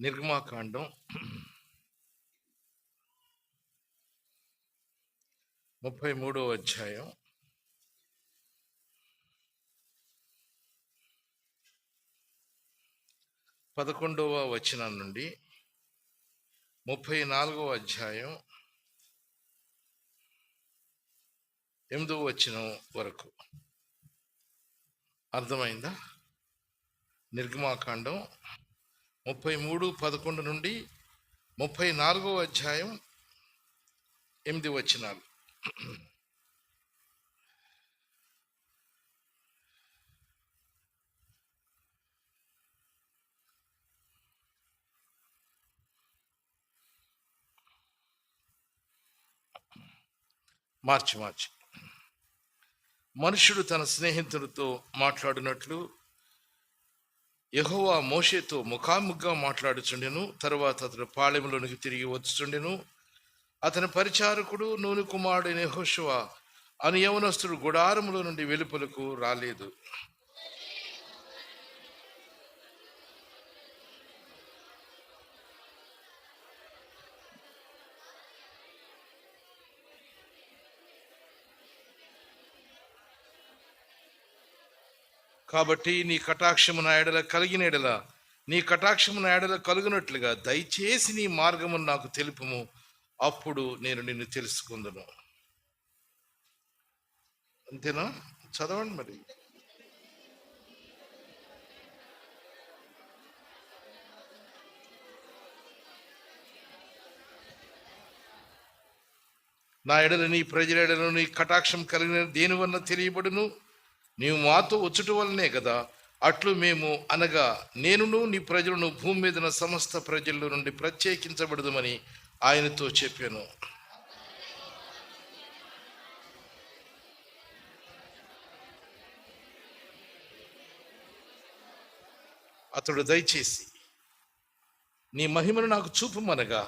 నిర్గమాకాండం 33వ అధ్యాయం 11వ వచనం నుండి 34వ అధ్యాయం 8వ వచనం వరకు. అర్థమైందా? నిర్గమాకాండం 33:11 నుండి 34వ అధ్యాయం 8 వచనాలు. మార్చి మనుష్యుడు తన స్నేహితుడితో మాట్లాడినట్లు యెహోవా మోషేతో ముఖాముఖిగా మాట్లాడుచుండెను. తరువాత అతడు పాళెంలోనికి తిరిగి వచ్చుచుండెను. అతని పరిచారకుడు నూని కుమారుడైన యెహోషువ అను యవనస్తుడు గుడారములో నుండి వెలుపలకు రాలేదు. కాబట్టి నీ కటాక్షము నా ఎడల కలిగిన ఎడల నీ కటాక్షము నా ఎడల కలుగునట్లుగా దయచేసి నీ మార్గమును నాకు తెలుపుము, అప్పుడు నేను నిన్ను తెలుసుకుందును. అంతేనా? చదవండి మరి. నా ఎడల నీ ప్రజల ఎడల నీ కటాక్షం కలిగిన దేని వలన తెలియబడును? నీవు మాతో వచ్చుట వల్లనే కదా. అట్లు మేము అనగా నేనును నీ ప్రజలను భూమి మీద సమస్త ప్రజల నుండి ప్రత్యేకించబడదుమని ఆయనతో చెప్పాను. అతడు దయచేసి నీ మహిమను నాకు చూపుమనగా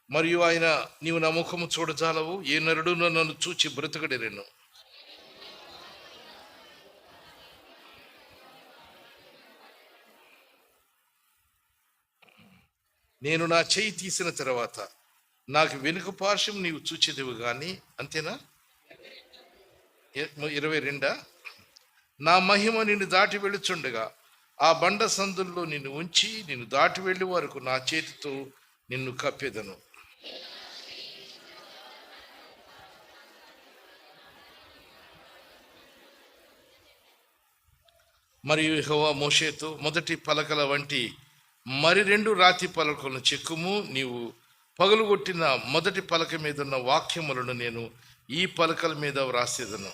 మరియు ఆయన నీవు నా ముఖము చూడజాలవు, ఏ నరుడు నన్ను చూచి బ్రతుకడెను. నేను నా చేయి తీసిన తర్వాత నాకు వెనుక పార్శ్వం నీవు చూచేదివు కానీ. అంతేనా? 22. నా మహిమ నిన్ను దాటి వెళ్ళుచుండగా ఆ బండ సందుల్లో నిన్ను ఉంచి నిన్ను దాటి వెళ్ళే వరకు నా చేతితో నిన్ను కప్పెదను. మరియు యెహోవా మోషేతో మొదటి పలకల వంటి మరి 2 రాతి పలకలను చెక్కుము. నీవు పగలుగొట్టిన మొదటి పలక మీద ఉన్న వాక్యములను నేను ఈ పలకల మీద వ్రాసేదను.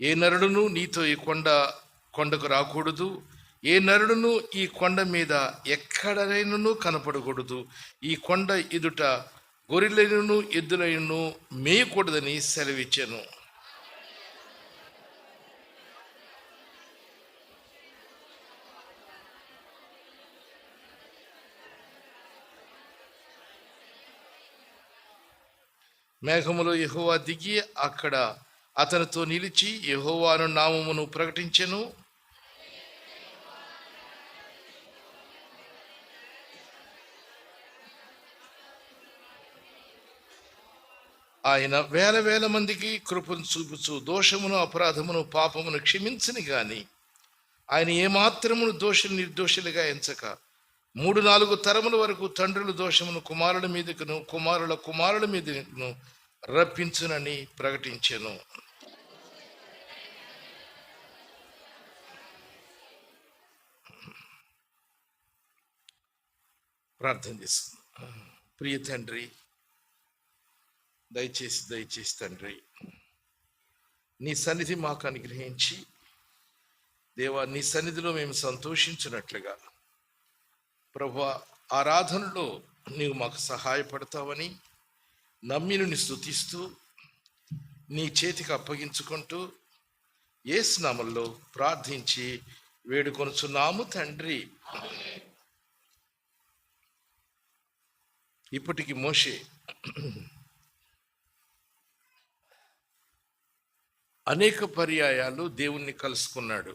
ఏ నరుడును నీతో ఈ కొండకు రాకూడదు. ఏ నరుడును ఈ కొండ మీద ఎక్కడైనను కనపడకూడదు. ఈ కొండ ఎదుట గొర్రెలను ఎద్దులను మేయకూడదని సెలవిచ్చాను. మేఘములో యెహోవా దిగి అక్కడ అతనితో నిలిచి యెహోవాను నామమును ప్రకటించెను. ఆయన వేల మందికి కృపను చూపుచు దోషమును అపరాధమును పాపమును క్షమించని గాని ఆయన ఏమాత్రమును నిర్దోషులుగా ఎంచక 3-4 తరముల వరకు తండ్రుల దోషమును కుమారుల మీదకును కుమారుల మీదకును రప్పించునని ప్రకటించెను. ప్రార్థన చేసుకుందాం. ప్రియ తండ్రి, దయచేసి తండ్రి నీ సన్నిధి మాకు అనుగ్రహించి దేవా, నీ సన్నిధిలో మేము సంతోషించినట్లుగా ప్రభువా ఆరాధనలో నీవు మాకు సహాయపడతావని నమ్మి నిన్ను స్తుతిస్తూ నీ చేతికి అప్పగించుకుంటూ యేసు నామములో ప్రార్థించి వేడుకొనుచున్నాము తండ్రి. ఇప్పటికి మోషే అనేక పర్యాయాలు దేవుణ్ణి కలుసుకున్నాడు.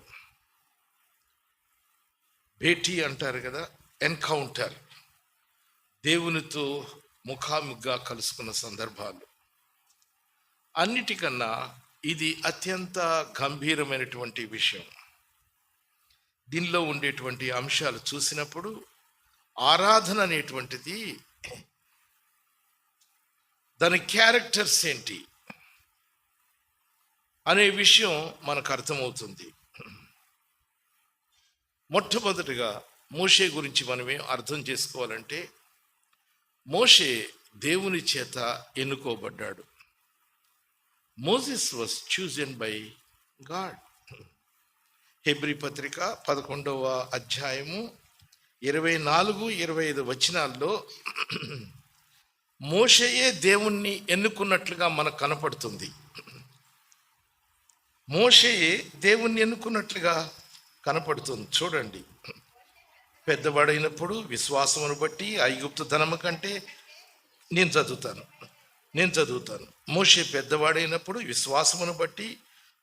భేటీ అంటారు కదా, ఎన్కౌంటర్, దేవునితో ముఖాముఖిగా కలుసుకున్న సందర్భాలు. అన్నిటికన్నా ఇది అత్యంత గంభీరమైనటువంటి విషయం. దీనిలో ఉండేటువంటి అంశాలు చూసినప్పుడు ఆరాధన అనేటువంటిది, దాని క్యారెక్టర్స్ ఏంటి అనే విషయం మనకు అర్థమవుతుంది. మొట్టమొదటిగా మోషే గురించి మనమే అర్థం చేసుకోవాలంటే, మోషే దేవుని చేత ఎన్నుకోబడ్డాడు. Moses was chosen by God. హెబ్రీ పత్రిక 11వ అధ్యాయము 24-25 వచనాల్లో మోషేయే దేవుణ్ణి ఎన్నుకున్నట్లుగా మనకు కనపడుతుంది. మోషేయే దేవుణ్ణి ఎన్నుకున్నట్లుగా కనపడుతుంది. చూడండి, పెద్దవాడైనప్పుడు విశ్వాసమును బట్టి ఐగుప్తు ధనము కంటే నేను చదువుతాను. మోషే పెద్దవాడైనప్పుడు విశ్వాసమును బట్టి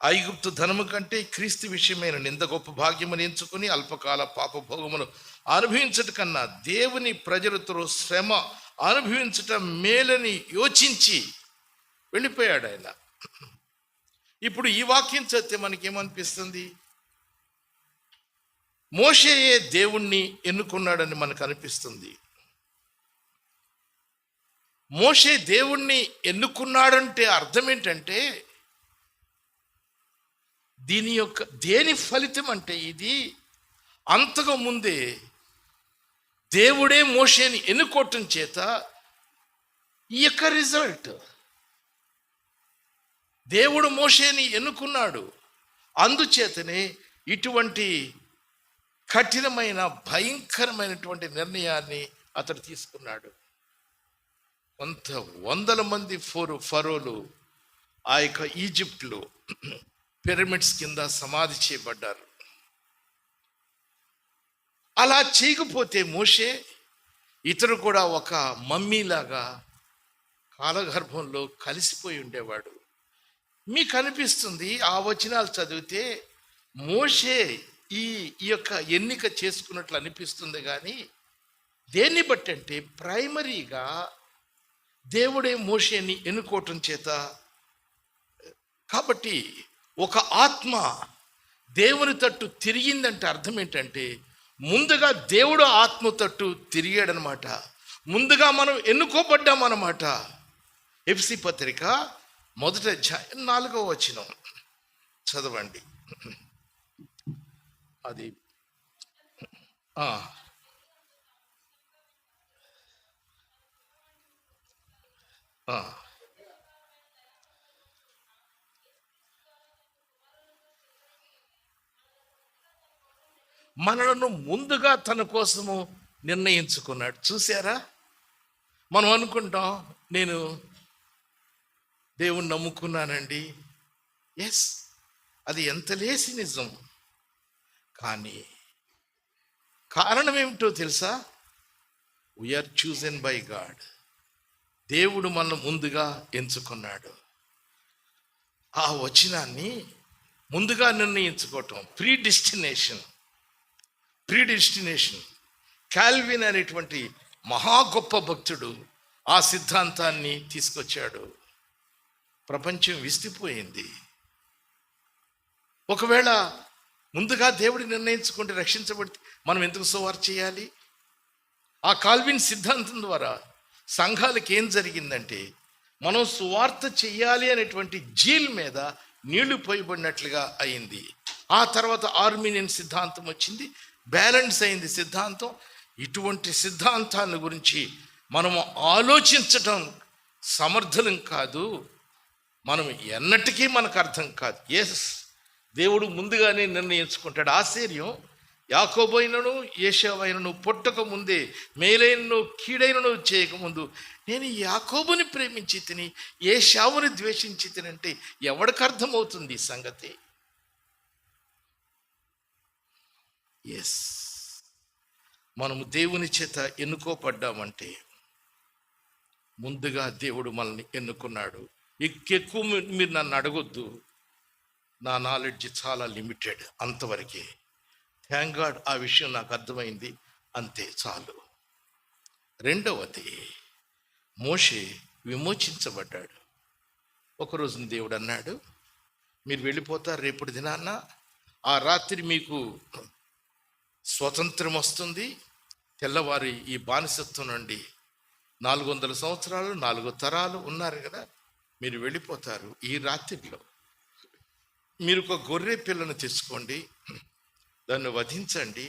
ఐగుప్తు ధనము కంటే క్రీస్తు విషయమైన నింద గొప్ప భాగ్యమును ఎంచుకుని అల్పకాల పాపభోగమును అనుభవించట కన్నా దేవుని ప్రజలతో శ్రమ అనుభవించటం మేలని యోచించి వెళ్ళిపోయాడు ఆయన. ఇప్పుడు ఈ వాక్యం చదివితే మనకేమనిపిస్తుంది? మోషేయే దేవుణ్ణి ఎన్నుకున్నాడని మనకు అనిపిస్తుంది. మోషే దేవుణ్ణి ఎన్నుకున్నాడంటే అర్థం ఏంటంటే, దేని ఫలితం అంటే ఇది అంతకు ముందే దేవుడే మోషేని ఎన్నుకోవటం చేత ఈ యొక్క రిజల్ట్. దేవుడు మోషేని ఎన్నుకున్నాడు, అందుచేతనే ఇటువంటి కఠినమైన భయంకరమైనటువంటి నిర్ణయాన్ని అతడు తీసుకున్నాడు. వందల మంది ఫరోలు ఆ యొక్క ఈజిప్ట్లో పిరమిడ్స్ కింద సమాధి చేయబడ్డారు. అలా చేయకపోతే మోషే ఇతడు కూడా ఒక మమ్మీలాగా కాలగర్భంలో కలిసిపోయి ఉండేవాడు. మీకు అనిపిస్తుంది ఆ వచనాలు చదివితే మోషే ఈ యొక్క ఎన్నిక చేసుకున్నట్లు అనిపిస్తుంది. కానీ దేన్ని బట్టి అంటే, ప్రైమరీగా దేవుడే మోషేని ఎన్నుకోవటం చేత. కాబట్టి ఒక ఆత్మ దేవుని తట్టు తిరిగిందంటే అర్థం ఏంటంటే, ముందుగా దేవుడు ఆత్మ తట్టు తిరిగాడనమాట. ముందుగా మనం ఎన్నుకోబడ్డామన్నమాట. ఎఫ్సి పత్రిక 1వ అధ్యాయం 4వ వచనం చదవండి. అది మనలను ముందుగా తన కోసము నిర్ణయించుకున్నాడు. చూసారా? మనం అనుకుంటాం, నేను దేవుణ్ణి నమ్ముకున్నానండి. ఎస్, అది ఎంత లేసి నిజం. కానీ కారణం ఏమిటో తెలుసా? We are chosen by God. దేవుడు మనల్ని ముందుగా ఎంచుకున్నాడు. ఆ వచనాన్ని ముందుగా నిర్ణయించుకోవటం, ప్రీడెస్టినేషన్. కాల్విన్ అనేటువంటి మహా గొప్ప భక్తుడు ఆ సిద్ధాంతాన్ని తీసుకొచ్చాడు. ప్రపంచం విసిపోయింది. ఒకవేళ ముందుగా దేవుడి నిర్ణయించుకుంటే రక్షించబడితే మనం ఎందుకు సువార్త చేయాలి? ఆ కాల్విన్ సిద్ధాంతం ద్వారా సంఘాలకు ఏం జరిగిందంటే, మనం సువార్త చెయ్యాలి అనేటువంటి జీల్ మీద నీళ్లు పోయబడినట్లుగా అయింది. ఆ తర్వాత ఆర్మీనియన్ సిద్ధాంతం వచ్చింది, బ్యాలెన్స్ అయింది సిద్ధాంతం. ఇటువంటి సిద్ధాంతాల గురించి మనము ఆలోచించటం సమర్థులం కాదు. మనం ఎన్నటికీ మనకు అర్థం కాదు. ఎస్, దేవుడు ముందుగానే నిర్ణయించుకుంటాడు. ఆశ్చర్యం, యాకోబైనను ఏశావైనను పుట్టక ముందే, మేలైనను కీడైనను చేయకముందు నేను యాకోబుని ప్రేమించి తిని ఏశావుని ద్వేషించి తినంటే ఎవడికి అర్థమవుతుంది ఈ సంగతి? ఎస్, మనము దేవుని చేత ఎన్నుకోబడ్డామంటే ముందుగా దేవుడు మనల్ని ఎన్నుకున్నాడు. ఎక్కువ మీరు నన్ను అడగొద్దు, నా నాలెడ్జ్ చాలా లిమిటెడ్, అంతవరకే. థ్యాంక్ గాడ్ ఆ విషయం నాకు అర్థమైంది, అంతే చాలు. రెండవది, మోషే విమోచించబడ్డాడు. ఒకరోజున దేవుడు అన్నాడు, మీరు వెళ్ళిపోతారు రేపటి దినాన్న, ఆ రాత్రి మీకు స్వతంత్రం వస్తుంది. తెల్లవారి ఈ బానిసత్వం నుండి 400 సంవత్సరాలు 4 తరాలు ఉన్నారు కదా, మీరు వెళ్ళిపోతారు. ఈ రాత్రిలో మీరు ఒక గొర్రె పిల్లను తెచ్చుకోండి, దాన్ని వధించండి,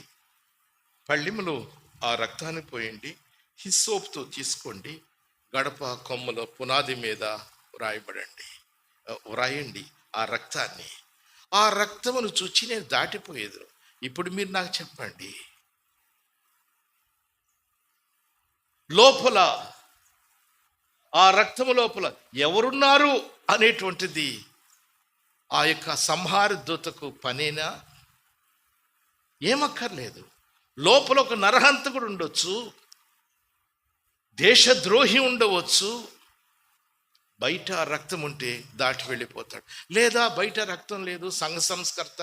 పళ్ళెములో ఆ రక్తాన్ని పోయండి, హిస్సోపుతో తీసుకోండి, గడప కొమ్మల పునాది మీద వ్రాయండి ఆ రక్తాన్ని. ఆ రక్తమును చూచి నేను దాటిపోయేది. ఇప్పుడు మీరు నాకు చెప్పండి, లోపల ఆ రక్తము లోపల ఎవరున్నారు అనేటువంటిది ఆ యొక్క సంహార దూతకు పనేనా? ఏమక్కర్లేదు. లోపల ఒక నరహంతకుడు ఉండొచ్చు, దేశద్రోహి ఉండవచ్చు, బయట రక్తం ఉంటే దాటి వెళ్ళిపోతాడు. లేదా బయట రక్తం లేదు, సంఘ సంస్కర్త,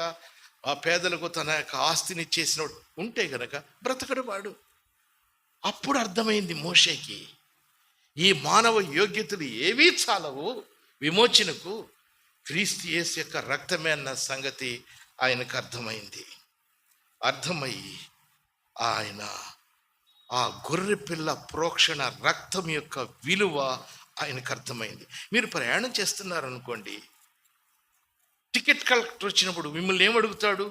ఆ పేదలకు తన యొక్క ఆస్తిని ఇచ్చేసిన ఉంటే గనక బ్రతకడు వాడు. అప్పుడు అర్థమైంది మోషేకి, ఈ మానవ యోగ్యతలు ఏవీ చాలవు విమోచనకు, క్రీస్తు యేసు యొక్క రక్తమే అన్న సంగతి ఆయనకు అర్థమయ్యి ఆయన ఆ గొర్రె పిల్ల ప్రోక్షణ రక్తం యొక్క విలువ ఆయనకు అర్థమైంది. మీరు ప్రయాణం చేస్తున్నారనుకోండి, టికెట్ కలెక్టర్ వచ్చినప్పుడు మిమ్మల్ని ఏమడుగుతాడు?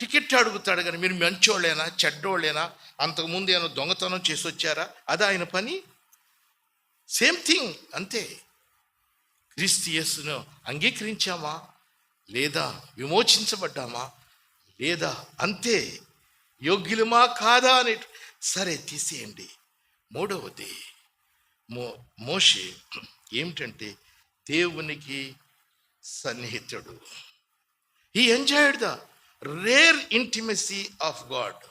టికెట్ అడుగుతాడు. కానీ మీరు మంచోళ్ళేనా చెడ్డోళ్ళేనా, అంతకుముందు ఏమైనా దొంగతనం చేసి వచ్చారా? అదే ఆయన పని. సేమ్ థింగ్, అంతే. క్రీస్తు యేసును అంగీకరించామా లేదా, విమోచించబడ్డామా లేదా, అంతే. యోగ్యులమా కాదా అని సరే తీసేయండి. మూడవది, మోషే ఏమిటంటే దేవునికి సన్నిహితుడు. He enjoyed the rare intimacy of God.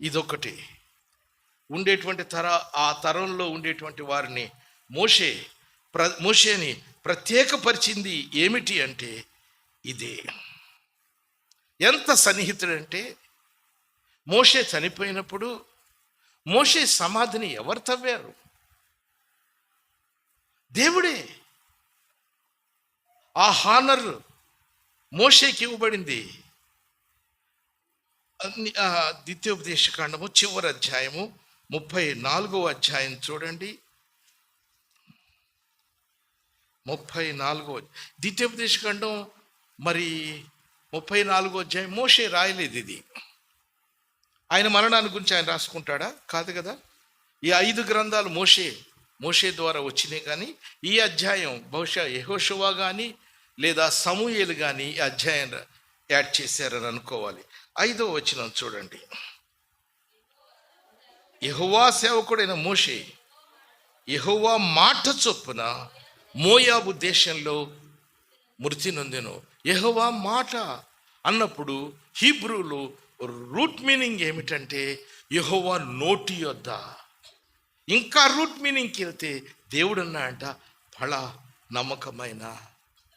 ఇదొకటి ఉండేటువంటి ఆ తరంలో ఉండేటువంటి వారిని మోషేని ప్రత్యేకపరిచింది ఏమిటి అంటే ఇదే. ఎంత సన్నిహితుడంటే, మోషే చనిపోయినప్పుడు మోషే సమాధిని ఎవరు తవ్వారు? దేవుడే. ఆ హానర్ మోషేకి ఇవ్వబడింది. ద్వితీయోపదేశకాండము చివరి అధ్యాయము 34వ అధ్యాయం చూడండి. 34వ ద్వితీయోపదేశకాండం మరి 34వ అధ్యాయం. మోషే రాయలేదు ఇది. ఆయన మరణాన్ని గురించి ఆయన రాసుకుంటాడా? కాదు కదా. ఈ 5 గ్రంథాలు మోషే ద్వారా వచ్చినాయి. కానీ ఈ అధ్యాయం బహుశా యెహోషువ కానీ లేదా సమూయేలు కానీ ఈ అధ్యాయం యాడ్ చేశారని అనుకోవాలి. 5వ వచనం చూడండి. యెహోవా సేవకుడైన మోషే యెహోవా మాట చొప్పున మోయాబు దేశంలో మృతి నొందెను. యెహోవా మాట అన్నప్పుడు హీబ్రూలో రూట్ మీనింగ్ ఏమిటంటే యెహోవా నోటి యొద్ద. ఇంకా రూట్ మీనింగ్కి వెళ్తే దేవుడు అన్నాడంట, బహళ నమ్మకమైన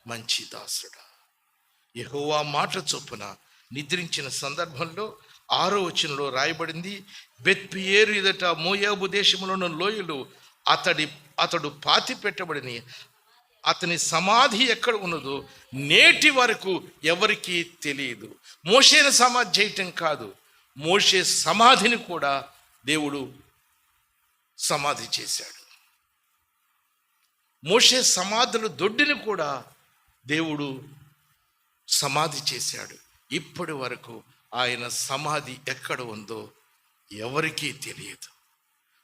మంచి దాసుడా. యెహోవా మాట చొప్పున నిద్రించిన సందర్భంలో 6వ వచనంలో రాయబడింది, బెత్పియేరు ఎదుట మోయాబు దేశంలోని లోయలు అతడు పాతి పెట్టబడిన అతని సమాధి ఎక్కడ ఉన్నదో నేటి వరకు ఎవరికీ తెలియదు. మోషేని సమాధి చేయటం కాదు, మోషే సమాధిని కూడా దేవుడు సమాధి చేశాడు. మోషే సమాధుల దొడ్డిని కూడా దేవుడు సమాధి చేశాడు. ఇప్పటి వరకు ఆయన సమాధి ఎక్కడ ఉందో ఎవరికీ తెలియదు.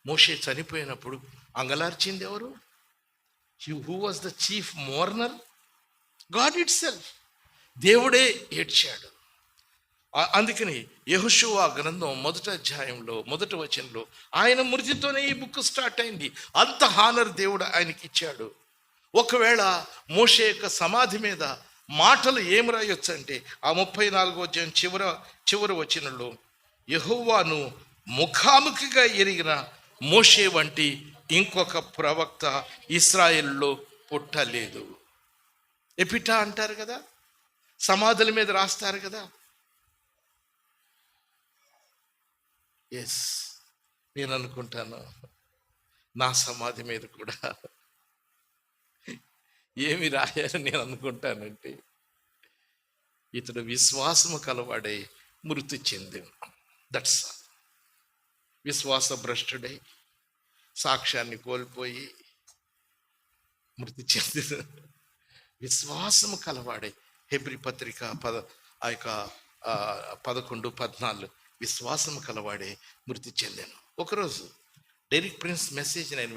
మోషే చనిపోయినప్పుడు అంగలార్చింది ఎవరు? Who was the chief mourner? God itself. దేవుడే ఏడ్చాడు. అందుకని యెహోషువ గ్రంథం 1వ అధ్యాయంలో 1వ వచనంలో ఆయన మృతితోనే ఈ బుక్ స్టార్ట్ అయింది. అంత హానర్ దేవుడు ఆయనకి ఇచ్చాడు. ఒకవేళ మోషే యొక్క సమాధి మీద మాటలు ఏం రాయొచ్చు అంటే ఆ 34వ అధ్యాయం చివరి వచనంలో, యెహోవాను ముఖాముఖిగా ఎరిగిన మోషే వంటి ఇంకొక ప్రవక్త ఇశ్రాయేలులో పుట్టలేదు. ఎపిటా అంటారు కదా, సమాధుల మీద రాస్తారు కదా. ఎస్, నేను అనుకుంటాను నా సమాధి మీద కూడా ఏమి రాయాలని నేను అనుకుంటానంటే, ఇతడు విశ్వాసము కలవాడై మృతి చెంది, దట్స్ విశ్వాస భ్రష్టుడై సాక్ష్యాన్ని కోల్పోయి మృతి చెంది, విశ్వాసము కలవాడై. హెబ్రీ పత్రిక ఆ యొక్క 11:14 విశ్వాసము కలవాడే మృతి చెందాను. ఒకరోజు డెరిక్ ప్రిన్స్ మెసేజ్ నేను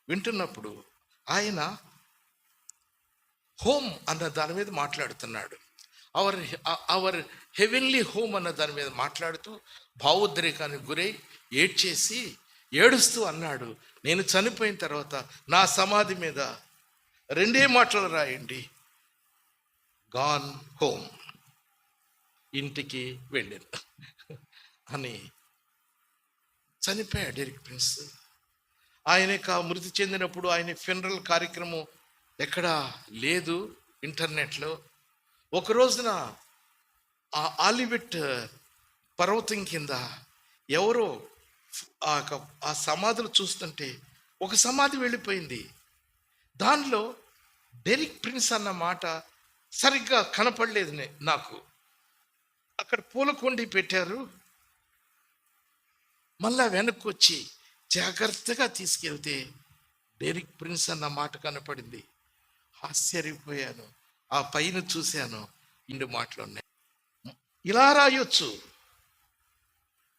వింటున్నప్పుడు ఆయన హోమ్ అన్న దాని మీద మాట్లాడుతున్నాడు. అవర్ హెవెన్లీ హోమ్ అన్న దాని మీద మాట్లాడుతూ భావోద్రేకానికి గురై ఏడుస్తూ అన్నాడు, నేను చనిపోయిన తర్వాత నా సమాధి మీద 2 మాటలు రాయండి, గాన్ హోమ్, ఇంటికి వెళ్ళాను అని చనిపోయాడు డెరిక్ ప్రిన్స్. ఆయన మృతి చెందినప్పుడు ఆయన ఫ్యూనరల్ కార్యక్రమం ఎక్కడా లేదు ఇంటర్నెట్లో. ఒక రోజున ఆ ఆలివెట్ పర్వతం కింద ఎవరో ఆ సమాధులు చూస్తుంటే ఒక సమాధి వెళ్ళిపోయింది. దానిలో డెరిక్ ప్రిన్స్ అన్న మాట సరిగ్గా కనపడలేదు నాకు. అక్కడ పూలకొండి పెట్టారు, మళ్ళా వెనక్కి వచ్చి జాగ్రత్తగా తీసుకెళ్తే డెరిక్ ప్రిన్స్ అన్న మాట కనపడింది. ఆశ్చర్యపోయాను. ఆ పైన చూశాను, 2 మాటలు ఉన్నాయి. ఇలా రాయొచ్చు,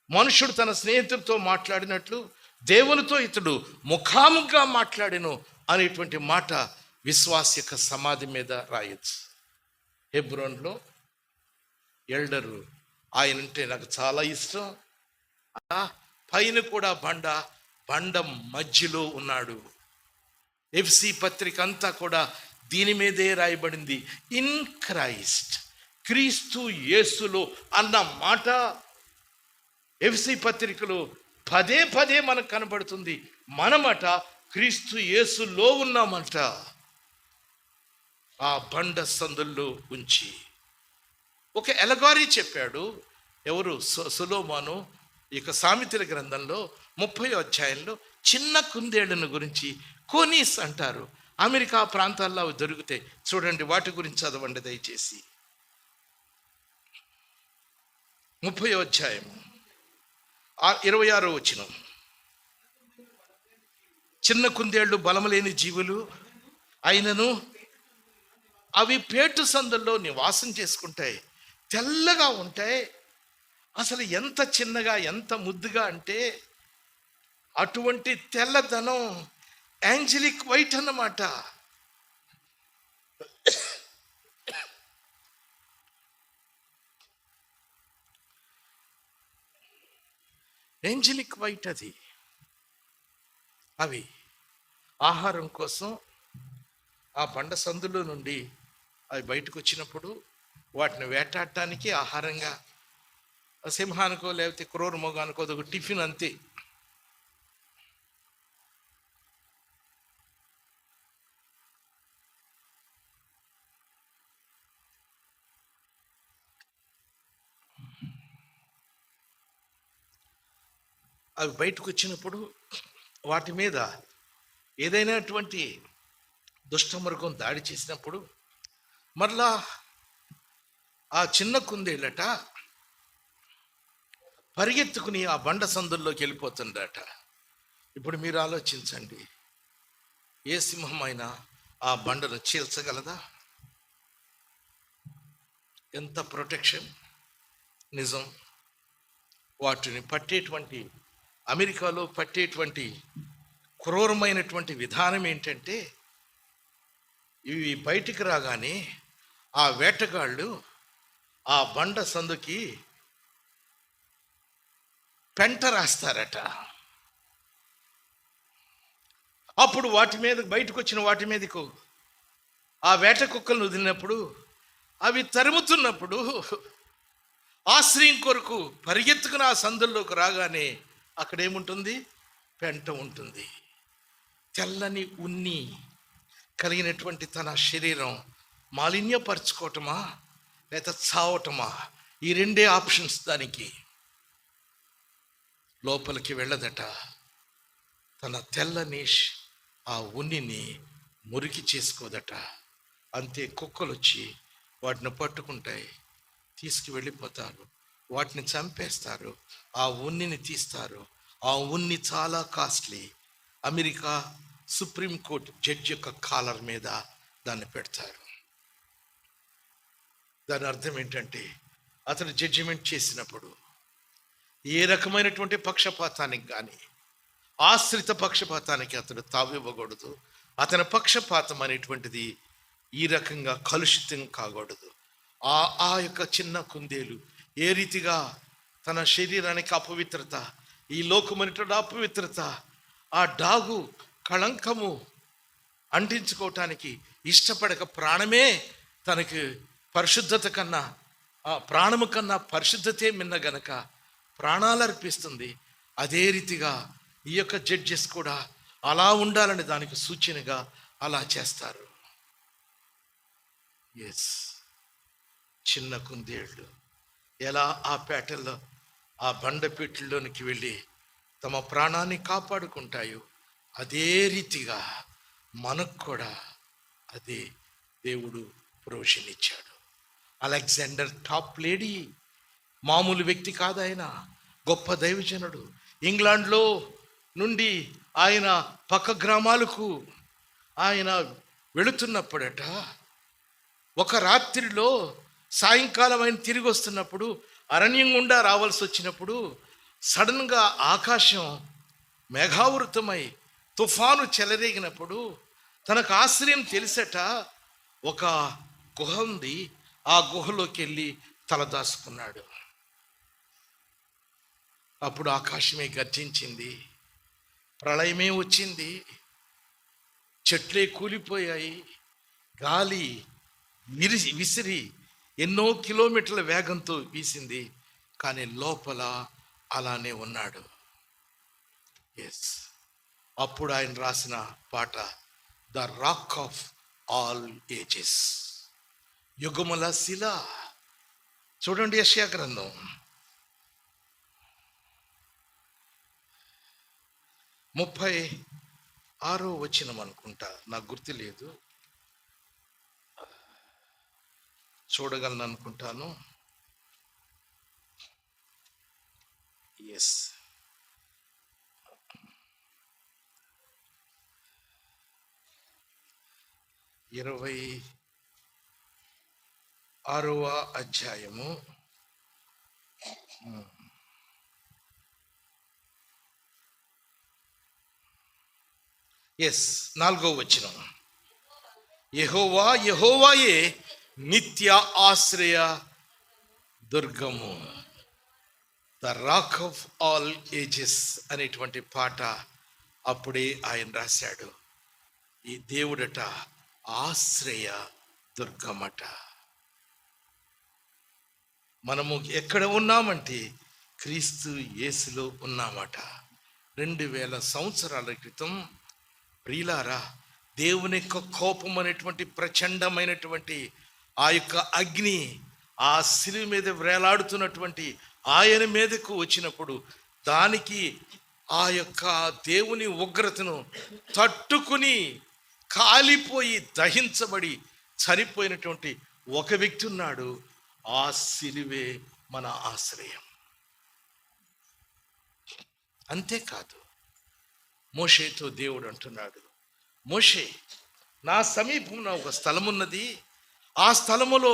మనుషుడు తన స్నేహితులతో మాట్లాడినట్లు దేవునితో ఇతడు ముఖాముఖిగా మాట్లాడెను అనేటువంటి మాట విశ్వాస యొక్క సమాధి మీద రాయొచ్చు. హెబ్రోన్లో ఎల్డరు ఆయనంటే నాకు చాలా ఇష్టం. పైన కూడా బండ మధ్యలో ఉన్నాడు. ఎఫ్సి పత్రిక అంతా కూడా దీని మీదే రాయబడింది, ఇన్ క్రైస్ట్, క్రీస్తు యేసులో అన్న మాట ఎఫ్సి పత్రికలో పదే మనకు కనబడుతుంది. మనమట క్రీస్తు యేసులో ఉన్నామంట. ఆ బండ సందుల్లో ఉంచి ఒక ఎలగారీ చెప్పాడు. ఎవరు? సొలొమోను. ఇక సామెతల గ్రంథంలో 30వ అధ్యాయంలో చిన్న కుందేళ్లను గురించి కోనీస్ అంటారు. అమెరికా ప్రాంతాల్లో అవి దొరుకుతాయి, చూడండి, వాటి గురించి చదవండి దయచేసి. 30వ అధ్యాయం 26వ వచనం. చిన్న కుందేళ్లు బలము లేని జీవులు అయినను అవి పేటు సందుల్లో నివాసం చేసుకుంటాయి, తెల్లగా ఉంటాయి. అసలు ఎంత చిన్నగా ఎంత ముద్దుగా అంటే అటువంటి తెల్లదనం యాంజలిక్ వైట్ అన్నమాట. యాంజలిక్ వైట్ అది. అవి ఆహారం కోసం ఆ బండ సందులో నుండి అవి బయటకు వచ్చినప్పుడు వాటిని వేటాడటానికి ఆహారంగా సింహానికో లేకపోతే క్రూర మృగానికో ఒక టిఫిన్ అంతే. అవి బయటకు వచ్చినప్పుడు వాటి మీద ఏదైనాటువంటి దుష్టమృగం దాడి చేసినప్పుడు మరలా ఆ చిన్న కుందేళ్ళట పరిగెత్తుకుని ఆ బండ సందుల్లోకి వెళ్ళిపోతుందట. ఇప్పుడు మీరు ఆలోచించండి, ఏ సింహమైనా ఆ బండను చీల్చగలదా? ఎంత ప్రొటెక్షన్! నిజం. వాటిని పట్టేటువంటి అమెరికాలో పట్టేటువంటి క్రూరమైనటువంటి విధానం ఏంటంటే, ఇవి బయటికి రాగానే ఆ వేటగాళ్ళు ఆ బండ సందుకి పెంట రాస్తారట. అప్పుడు వాటి మీద బయటకు వచ్చిన వాటి మీదకు ఆ వేట కుక్కలను వదిలినప్పుడు అవి తరుముతున్నప్పుడు ఆశ్రయం కొరకు పరిగెత్తుకుని ఆ సందుల్లోకి రాగానే అక్కడేముంటుంది? పెంట ఉంటుంది. తెల్లని ఉన్ని కలిగినటువంటి తన శరీరం మాలిన్యపరచుకోవటమా లేదా చావటమా? ఈ రెండే ఆప్షన్స్ దానికి. లోపలికి వెళ్ళదట. తన తెల్లని ఆ ఉన్నిని మురికి చేసుకోదట. అంతే, కుక్కలు వచ్చి వాటిని పట్టుకుంటాయి, తీసుకువెళ్ళిపోతారు, వాటిని చంపేస్తారు, ఆ ఉన్నిని తీస్తారు. ఆ ఉన్ని చాలా కాస్ట్లీ. అమెరికా సుప్రీంకోర్టు జడ్జి యొక్క కాలర్ మీద దాన్ని పెడతారు. దాని అర్థం ఏంటంటే, అతను జడ్జిమెంట్ చేసినప్పుడు ఏ రకమైనటువంటి పక్షపాతానికి కానీ, ఆశ్రిత పక్షపాతానికి అతడు తావివ్వకూడదు. అతని పక్షపాతం అనేటువంటిది ఈ రకంగా కలుషితం కాకూడదు. ఆ యొక్క చిన్న కుందేలు ఏ రీతిగా తన శరీరానికి అపవిత్రత, ఈ లోకమైనటువంటి అపవిత్రత, ఆ డాగు కళంకము అంటించుకోవటానికి ఇష్టపడక ప్రాణమే తనకి పరిశుద్ధత కన్నా, ఆ ప్రాణము కన్నా పరిశుద్ధతే మిన్న గనక ప్రాణాలు అర్పిస్తుంది. అదే రీతిగా ఈ యొక్క జడ్జెస్ కూడా అలా ఉండాలని దానికి సూచనగా అలా చేస్తారు. ఎస్, చిన్న కుందేళ్ళు ఎలా ఆ పేటల్లో, ఆ బండపీటల్లోనికి వెళ్ళి తమ ప్రాణాన్ని కాపాడుకుంటాయో, అదే రీతిగా మనకు కూడా అదే దేవుడు ప్రొవిజన్ ఇచ్చాడు. అలెగ్జాండర్ టాప్ లేడీ, మామూలు వ్యక్తి కాదు ఆయన, గొప్ప దైవజనుడు. ఇంగ్లాండ్లో నుండి ఆయన పక్క గ్రామాలకు ఆయన వెళుతున్నప్పుడట, ఒక రాత్రిలో సాయంకాలం ఆయన తిరిగి వస్తున్నప్పుడు, అరణ్యం గుండా రావాల్సి వచ్చినప్పుడు సడన్గా ఆకాశం మేఘావృతమై తుఫాను చెలరేగినప్పుడు తనకు ఆశ్రయం తెలిసట ఒక గుహ ఉంది. ఆ గుహలోకి వెళ్ళి తలదాచుకున్నాడు. అప్పుడు ఆకాశమే గర్జించింది, ప్రళయమే వచ్చింది, చెట్లే కూలిపోయాయి, గాలి విసిరి ఎన్నో కిలోమీటర్ల వేగంతో వీసింది. కానీ లోపల అలానే ఉన్నాడు. ఎస్, అప్పుడు ఆయన రాసిన పాట the rock of all ages, యుగముల శిల. చూడండి యెషయా గ్రంథం 36వ వచనం అనుకుంటా, నాకు గుర్తు లేదు, చూడగలను అనుకుంటాను. ఎస్, 26వ అధ్యాయము 4వ వచనం. యెహోవా, యెహోవాయే నిత్య ఆశ్రయ దుర్గము, the rock of all ages అనేటువంటి పాట అప్పుడే ఆయన రాశాడు. ఈ దేవుడట ఆశ్రయ దుర్గమట. మనము ఎక్కడ ఉన్నామంటే క్రీస్తు యేసులో ఉన్నామట. 2000 సంవత్సరాల క్రితం ప్రియులారా, దేవుని యొక్క కోపం అనేటువంటి ప్రచండమైనటువంటి ఆ యొక్క అగ్ని ఆ శిలువ మీద వేలాడుతున్నటువంటి ఆయన మీదకు వచ్చినప్పుడు, దానికి ఆ యొక్క దేవుని ఉగ్రతను తట్టుకుని కాలిపోయి దహించబడి చనిపోయినటువంటి ఒక వ్యక్తి ఉన్నాడు. ఆ శిలువే మన ఆశ్రయం. అంతేకాదు, మోషేతో దేవుడు అంటున్నాడు, మోషే, నా సమీపంలో ఒక స్థలం ఉన్నది, ఆ స్థలములో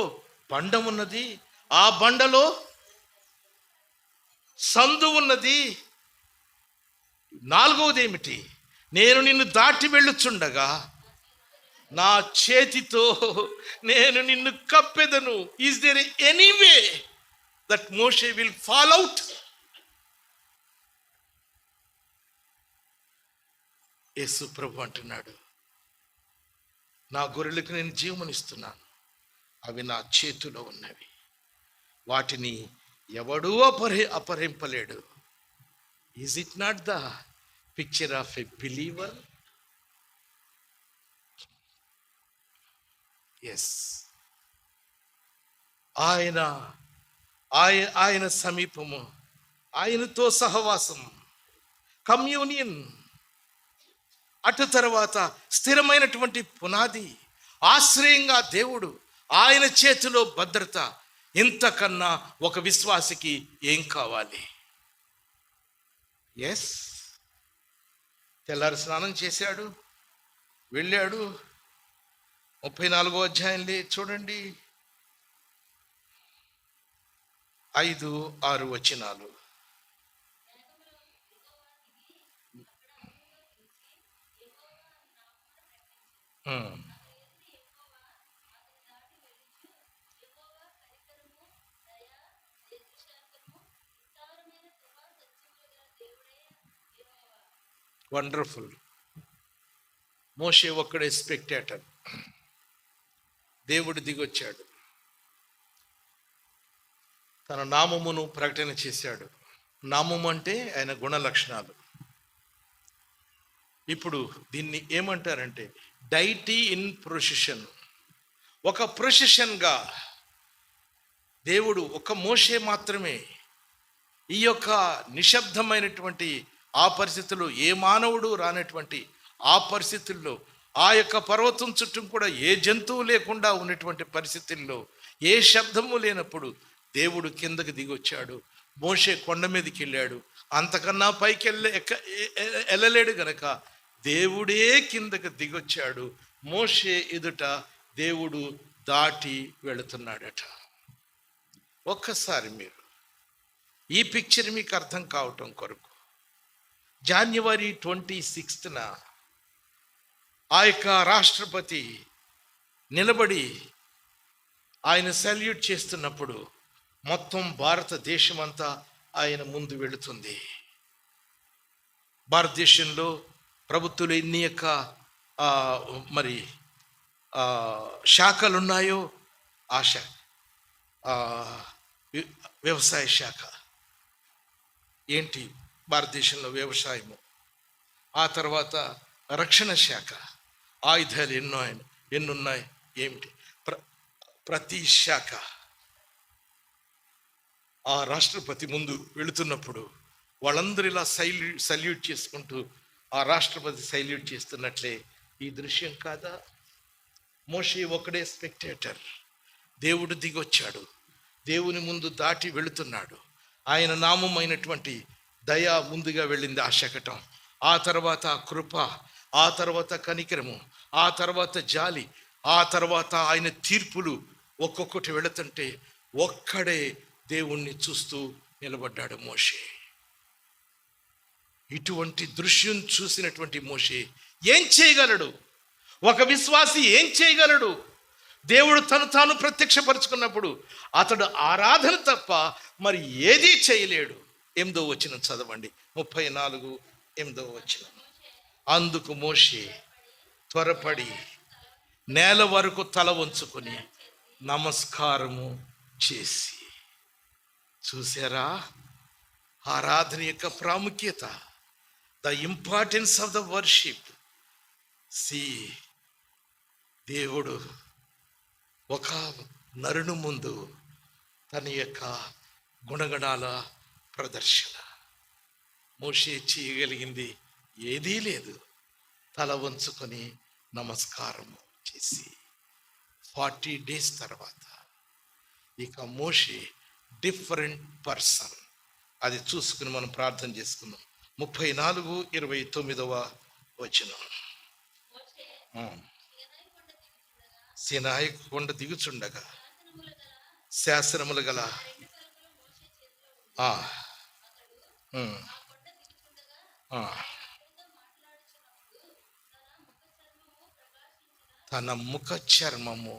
బండ ఉన్నది, ఆ బండలో సందు ఉన్నది. 4వది ఏమిటి? నేను నిన్ను దాటి వెళ్ళుచుండగా నా చేతితో నేను నిన్ను కప్పెదను. Is there any way that Moshe will fall out? యేసు ప్రభు అంటున్నాడు, నా గొర్రెలకు నేను జీవమునిస్తున్నాను, అవి నా చేతిలో ఉన్నవి, వాటిని ఎవడూ అపహరింపలేడు. Is it not the picture of a believer? Yes. ఆయన సమీపము, ఆయనతో సహవాసం, కమ్యూనియన్. అటు తర్వాత స్థిరమైనటువంటి పునాది, ఆశ్రయంగా దేవుడు, ఆయన చేతిలో భద్రత. ఇంతకన్నా ఒక విశ్వాసికి ఏం కావాలి? ఎస్. తెల్లారి స్నానం చేశాడు, వెళ్ళాడు. 34వ అధ్యాయంలో చూడండి, 5-6 వచనాలు. వండర్ఫుల్. మోషే ఒక్కడే స్పెక్టేటర్. దేవుడు దిగొచ్చాడు, తన నామమును ప్రకటన చేశాడు. నామము అంటే ఆయన గుణ లక్షణాలు. ఇప్పుడు దీన్ని ఏమంటారంటే డైటీ ఇన్ ప్రొసిషన్. ఒక ప్రొసిషన్గా దేవుడు, ఒక మోషే మాత్రమే ఈ యొక్క నిశ్శబ్దమైనటువంటి ఆ పరిస్థితుల్లో, ఏ మానవుడు రానటువంటి ఆ పరిస్థితుల్లో, ఆ యొక్క పర్వతం చుట్టూ కూడా ఏ జంతువు లేకుండా ఉన్నటువంటి పరిస్థితుల్లో, ఏ శబ్దము లేనప్పుడు దేవుడు కిందకి దిగొచ్చాడు. మోషే కొండ మీదకి వెళ్ళాడు, అంతకన్నా పైకి వెళ్ళలేడు గనక దేవుడే కిందకి దిగొచ్చాడు. మోషే ఎదుట దేవుడు దాటి వెళుతున్నాడట. ఒక్కసారి మీరు ఈ పిక్చర్ మీకు అర్థం కావటం కొరకు, జనవరి 26న ఆ యొక్క రాష్ట్రపతి నిలబడి ఆయన సెల్యూట్ చేస్తున్నప్పుడు మొత్తం భారతదేశం అంతా ఆయన ముందు వెళుతుంది. భారతదేశంలో ప్రభుత్వాలు ఎన్ని యొక్క మరి శాఖలు ఉన్నాయో, ఆ శాఖ వ్యవసాయ శాఖ ఏంటి భారతదేశంలో వ్యవసాయము, ఆ తర్వాత రక్షణ శాఖ, ఆయుధాలు ఎన్నున్నాయి ఏమిటి, ప్రతి శాఖ ఆ రాష్ట్రపతి ముందు వెళుతున్నప్పుడు వాళ్ళందరూ ఇలా సల్యూట్ చేసుకుంటూ ఆ రాష్ట్రపతి సల్యూట్ చేస్తున్నట్లే ఈ దృశ్యం కాదా? మోషే ఒకడే స్పెక్టేటర్. దేవుడు దిగొచ్చాడు, దేవుని ముందు దాటి వెళుతున్నాడు. ఆయన నామమైనటువంటి దయ ముందుగా వెళ్ళింది ఆ శకటం, ఆ తర్వాత కృప, ఆ తర్వాత కనికరము, ఆ తర్వాత జాలి, ఆ తర్వాత ఆయన తీర్పులు ఒక్కొక్కటి వెళుతుంటే ఒక్కడే దేవుణ్ణి చూస్తూ నిలబడ్డాడు మోషే. ఇటువంటి దృశ్యం చూసినటువంటి మోషే ఏం చేయగలడు? ఒక విశ్వాసి ఏం చేయగలడు? దేవుడు తను తాను ప్రత్యక్షపరుచుకున్నప్పుడు అతడు ఆరాధన తప్ప మరి ఏదీ చేయలేడు. 8వ వచనం చదవండి, 34:8 వచనం. అందుకు మోషే త్వరపడి నేల వరకు తల వంచుకొని నమస్కారము చేసి. చూసారా ఆరాధన యొక్క ప్రాముఖ్యత, the importance of the worship. దేవుడు ఒక నరుని ముందు తన యొక్క గుణగణాల ప్రదర్శన. మోషే చేయగలిగింది ఏదీ లేదు, తల వంచుకొని నమస్కారం చేసి. 40 days తర్వాత ఇక మోషే డిఫరెంట్ పర్సన్. అది చూసుకుని మనం ప్రార్థన చేసుకుందాం. 34:29 వచనం. సినాయి కొండ దిగుచుండగా శాసనములు గల తన ముఖ చర్మము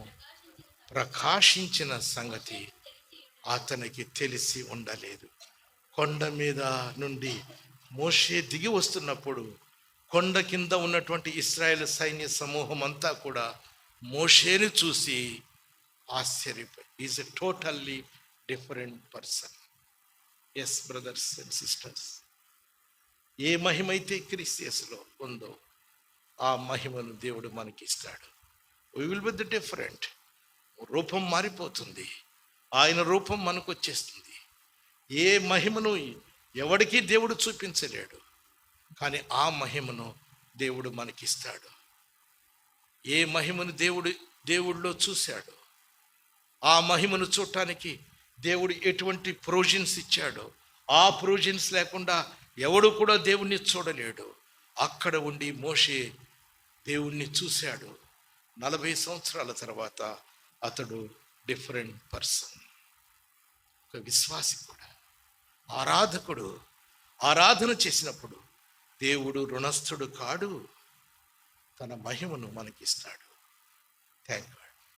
ప్రకాశించిన సంగతి అతనికి తెలిసి ఉండలేదు. కొండ మీద నుండి మోషే దిగి వస్తున్నప్పుడు కొండ కింద ఉన్నటువంటి ఇశ్రాయేల్ సైన్య సమూహం అంతా కూడా మోషేని చూసి ఆశ్చర్యపోయి. Is a totally different person. Yes brothers and sisters, ఏ మహిమైతే క్రీస్తులో ఉందో ఆ మహిమను దేవుడు మనకి ఇస్తాడు. We will be the different. రూపం మారిపోతుంది, ఆయన రూపం మనకు వచ్చేస్తుంది. ఏ మహిమను ఎవడికి దేవుడు చూపించలేడు, కానీ ఆ మహిమను దేవుడు మనకిస్తాడు. ఏ మహిమను దేవుడిలో చూశాడు, ఆ మహిమను చూడటానికి దేవుడు ఎటువంటి ప్రొవిజన్స్ ఇచ్చాడో, ఆ ప్రొవిజన్స్ లేకుండా ఎవడు కూడా దేవుణ్ణి చూడలేడు. అక్కడ ఉండి మోషే దేవుణ్ణి చూశాడు. 40 సంవత్సరాల తర్వాత అతడు డిఫరెంట్ పర్సన్. ఒక విశ్వాసి కూడా, ఆరాధకుడు ఆరాధన చేసినప్పుడు దేవుడు రుణస్థుడు కాడు, తన మహిమను మనకిస్తాడు. Thank you.